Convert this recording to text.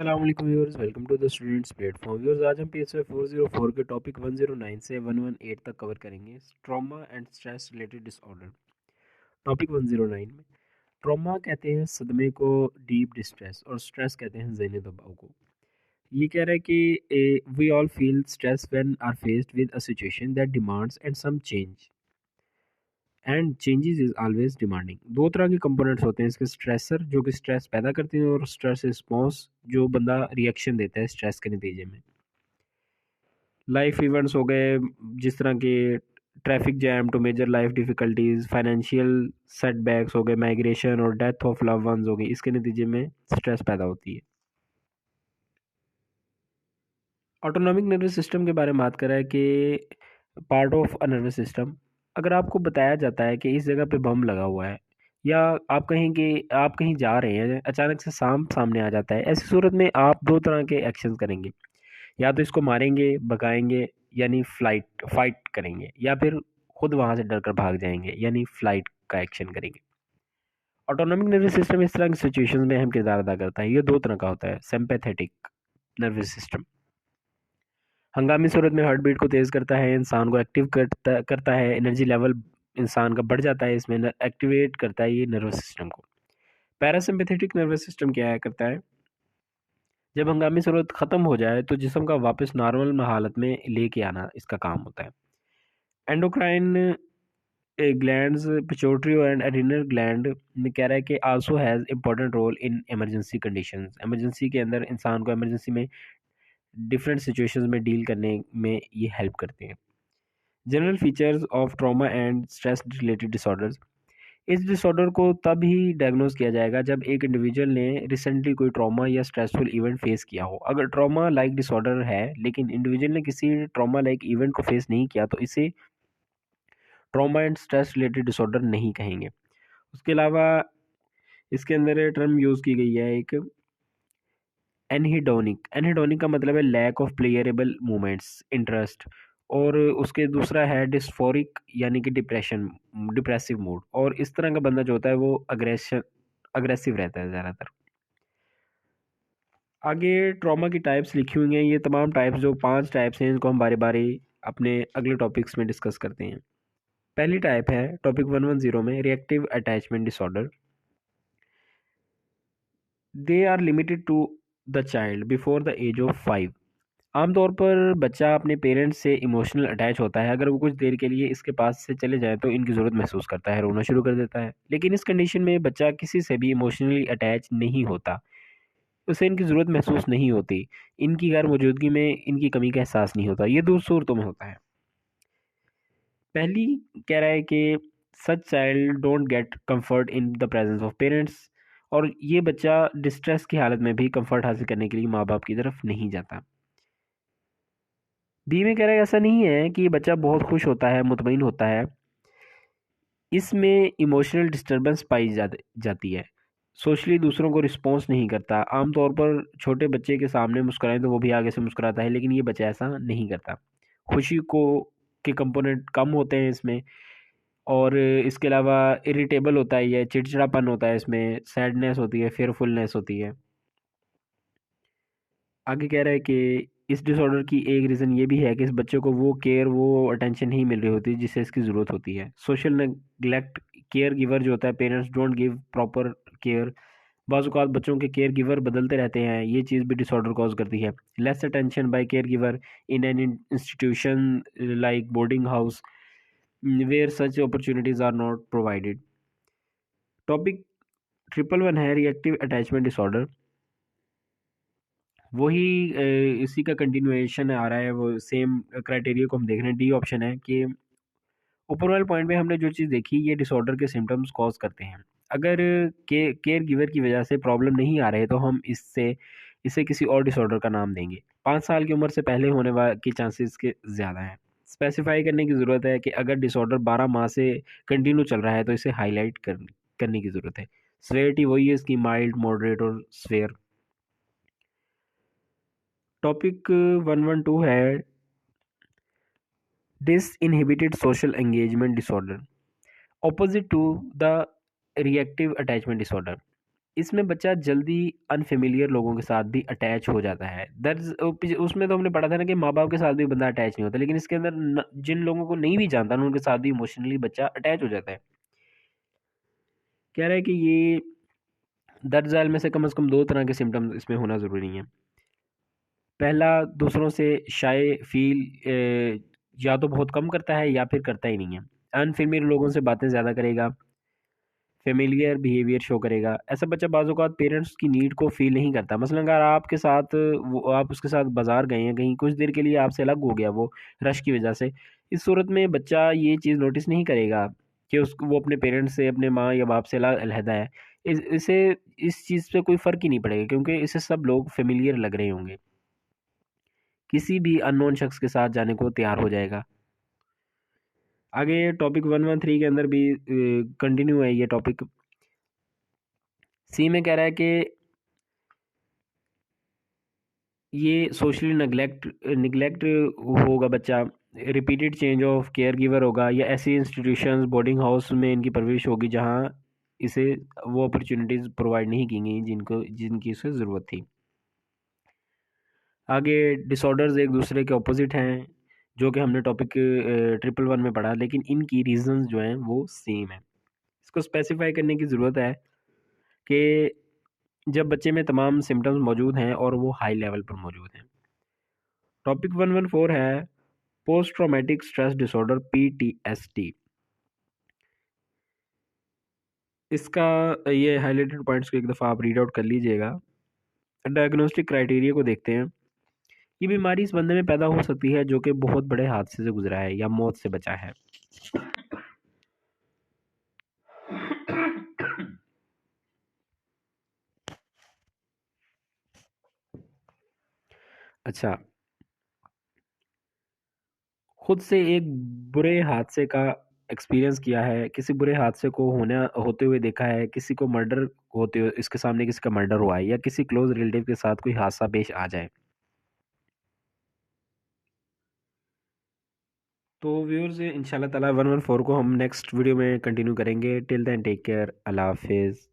अस्सलाम viewers, welcome to the students platform. Viewers, आज हम पीएसवाई 404 के टॉपिक 109 से 118 तक कवर करेंगे। Trauma and stress related disorder. Topic 109 में ट्रॉमा कहते हैं सदमे को, डीप डिस्ट्रेस, और स्ट्रेस कहते हैं ज़हनी दबाव को। ये कह रहा है कि we all feel stress when are faced with a situation that demands and some change, and changes is always demanding. दो तरह के कंपोनेंट्स होते हैं इसके, स्ट्रेसर जो कि स्ट्रेस पैदा करते हैं, और स्ट्रेस रिस्पॉन्स जो बंदा रिएक्शन देता है स्ट्रेस के नतीजे में। लाइफ इवेंट्स हो गए, जिस तरह के traffic jam to major life difficulties, financial setbacks हो गए, माइग्रेशन और डेथ ऑफ लव वंस हो गई, इसके नतीजे में स्ट्रेस पैदा होती है। ऑटोनॉमिक नर्वस सिस्टम के बारे में बात करा है कि part of a nervous system. अगर आपको बताया जाता है कि इस जगह पे बम लगा हुआ है, या आप कहीं जा रहे हैं, अचानक से सांप सामने आ जाता है, ऐसी सूरत में आप दो तरह के एक्शन करेंगे। या तो इसको मारेंगे, भगाएंगे, यानी फाइट करेंगे, या फिर खुद वहां से डर कर भाग जाएंगे, यानी फ्लाइट का एक्शन करेंगे। ऑटोनॉमिक नर्वस सिस्टम इस तरह की सिचुएशंस में अहम किरदार अदा करता है। ये दो तरह का होता है। सिंपैथेटिक नर्वस सिस्टम हंगामी सूरत में हार्ट बीट को तेज करता है, इंसान को एक्टिव करता है, एनर्जी लेवल इंसान का बढ़ जाता है, इसमें एक्टिवेट करता है ये नर्वस सिस्टम को। पैरासिम्पैथेटिक नर्वस सिस्टम क्या है करता है, जब हंगामी सूरत खत्म हो जाए तो जिस्म का वापस नॉर्मल हालत में लेके आना इसका काम होता है। Endocrine glands, pituitary and adrenal gland में कह रहा है कि also has important role in emergency conditions. Emergency के अंदर इंसान को इमरजेंसी में डिफरेंट सिचुएशंस में डील करने में ये हेल्प करते हैं। General features of trauma and stress related disorders. इस डिसऑर्डर को तब ही डायग्नोज किया जाएगा जब एक इंडिविजुअल ने रिसेंटली कोई ट्रॉमा या स्ट्रेसफुल इवेंट फेस किया हो। अगर ट्रॉमा लाइक डिसऑर्डर है लेकिन इंडिविजुअल ने किसी ट्रॉमा लाइक इवेंट को फेस नहीं किया, तो इसे trauma and stress related disorder नहीं कहेंगे। उसके अलावा इसके अंदर टर्म यूज़ की गई है एक एनहिडोनिक। एनहिडोनिक का मतलब है लैक ऑफ प्लेयरेबल मूवमेंट्स, इंटरेस्ट। और उसके दूसरा है डिस्फोरिक, यानी कि डिप्रेसिव मूड। और इस तरह का बंदा जो होता है वो अग्रेसिव रहता है ज़्यादातर। आगे ट्रॉमा की टाइप्स लिखी हुई हैं। ये तमाम टाइप्स, जो 5 टाइप्स हैं, इनको हम बारी बारी अपने अगले टॉपिक्स में डिस्कस करते हैं। पहली टाइप है टॉपिक 110 में, reactive attachment disorder. They are limited to the child before the age of 5। आमतौर पर बच्चा अपने पेरेंट्स से इमोशनल अटैच होता है। अगर वो कुछ देर के लिए इसके पास से चले जाए तो इनकी ज़रूरत महसूस करता है, रोना शुरू कर देता है। लेकिन इस कंडीशन में बच्चा किसी से भी इमोशनली अटैच नहीं होता, उसे इनकी ज़रूरत महसूस नहीं होती, इनकी गैर मौजूदगी में इनकी कमी का एहसास नहीं होता। ये दो सूरतों में होता है। पहली कह रहा है कि such child don't get comfort in the presence of parents. और ये बच्चा डिस्ट्रेस की हालत में भी कंफर्ट हासिल करने के लिए माँ बाप की तरफ नहीं जाता। बी में कह रहा है ऐसा नहीं है कि बच्चा बहुत खुश होता है, मुतमईन होता है, इसमें इमोशनल डिस्टर्बेंस पाई जाती है। सोशली दूसरों को रिस्पॉन्स नहीं करता। आमतौर पर छोटे बच्चे के सामने मुस्कुराएं तो वो भी आगे से मुस्कुराता है, लेकिन ये बच्चा ऐसा नहीं करता। खुशी को के कंपोनेंट कम होते हैं इसमें। और इसके अलावा इरिटेबल होता है, ये चिड़चिड़ापन होता है, इसमें सैडनेस होती है, फेयरफुलनेस होती है। आगे कह रहा है कि इस डिसऑर्डर की एक रीज़न ये भी है कि इस बच्चे को वो केयर, वो अटेंशन नहीं मिल रही होती जिससे इसकी ज़रूरत होती है। सोशल नेग्लेक्ट, केयर गिवर जो होता है, parents don't give proper care. बाज़ औक़ात बच्चों के केयर गिवर बदलते रहते हैं, ये चीज़ भी डिसऑर्डर कॉज करती है। Less attention by care giver in an institution like boarding house where such opportunities are not provided. Topic 111 है रिएक्टिव अटैचमेंट डिसऑर्डर। वही इसी का कंटिन्यूएशन आ रहा है, वो सेम क्राइटेरिया को हम देख रहे हैं। डी ऑप्शन है कि ऊपर वाले पॉइंट में हमने जो चीज़ देखी, ये डिसऑर्डर के सिम्टम्स कॉज करते हैं। अगर केयर गिवर की वजह से प्रॉब्लम नहीं आ रहे तो हम इसे किसी और डिसऑर्डर का नाम देंगे। 5 साल की उम्र से पहले होने के चांसेस के ज़्यादा हैं। स्पेसिफाई करने की ज़रूरत है कि अगर डिसऑर्डर 12 माह से कंटिन्यू चल रहा है तो इसे हाईलाइट करने की ज़रूरत है। सेवेरिटी वही है इसकी, माइल्ड, मॉडरेट और स्वेयर। टॉपिक 112 है disinhibited social engagement disorder, opposite to the reactive attachment disorder. इसमें बच्चा जल्दी अनफेमिलियर लोगों के साथ भी अटैच हो जाता है। उसमें तो हमने पढ़ा था ना कि माँ बाप के साथ भी बंदा अटैच नहीं होता, लेकिन इसके अंदर जिन लोगों को नहीं भी जानता ना उनके साथ भी इमोशनली बच्चा अटैच हो जाता है। कह रहा है कि ये दर्ज झेल में से कम दो तरह के सिम्टम्स इसमें होना ज़रूरी है। पहला, दूसरों से शाय फील या तो बहुत कम करता है या फिर करता ही नहीं है। अनफेमिलियर लोगों से बातें ज़्यादा करेगा, फेमिलियर बिहेवियर शो करेगा। ऐसा बच्चा बाज़ औक़ात पेरेंट्स की नीड को फ़ील नहीं करता। मसलन अगर आपके साथ वो आप उसके साथ बाज़ार गए हैं, कहीं कुछ देर के लिए आपसे अलग हो गया वो रश की वज़ह से, इस सूरत में बच्चा ये चीज़ नोटिस नहीं करेगा कि उसको वो अपने पेरेंट्स से, अपने माँ या बाप से अलहदा है। इसे इस चीज़ से कोई फ़र्क ही नहीं पड़ेगा क्योंकि इसे सब लोग फ़ेमिलियर लग रहे होंगे। किसी भी अननोन शख्स के साथ जाने को तैयार हो जाएगा। आगे टॉपिक 113 के अंदर भी कंटिन्यू है ये टॉपिक। सी में कह रहा है कि ये सोशली निगलेक्ट होगा बच्चा, repeated change of care giver होगा, या ऐसी इंस्टीट्यूशंस बोर्डिंग हाउस में इनकी परवरिश होगी जहाँ इसे वो अपॉर्चुनिटीज़ प्रोवाइड नहीं की गई जिनकी इसे ज़रूरत थी। आगे डिसऑर्डर्स एक दूसरे के ऑपोजिट हैं, जो कि हमने टॉपिक 111 में पढ़ा, लेकिन इनकी रीजंस जो हैं वो सेम है। इसको स्पेसिफाई करने की ज़रूरत है कि जब बच्चे में तमाम सिम्टम्स मौजूद हैं और वो हाई लेवल पर मौजूद हैं। टॉपिक 114 है post traumatic stress disorder, PTSD। इसका ये हाईलाइटेड पॉइंट्स को एक दफ़ा आप रीड आउट कर लीजिएगा। डायग्नोस्टिक क्राइटेरिया को देखते हैं। ये बीमारी इस बंदे में पैदा हो सकती है जो कि बहुत बड़े हादसे से गुजरा है या मौत से बचा है। अच्छा, खुद से एक बुरे हादसे का एक्सपीरियंस किया है, किसी बुरे हादसे को होते हुए देखा है, किसी को मर्डर होते हुए इसके सामने किसी का मर्डर हुआ है, या किसी क्लोज रिलेटिव के साथ कोई हादसा पेश आ जाए। तो व्यूअर्स इंशाल्लाह ताला 114 को हम नेक्स्ट वीडियो में कंटिन्यू करेंगे। टिल देन टेक केयर, अल्लाह हाफिज़।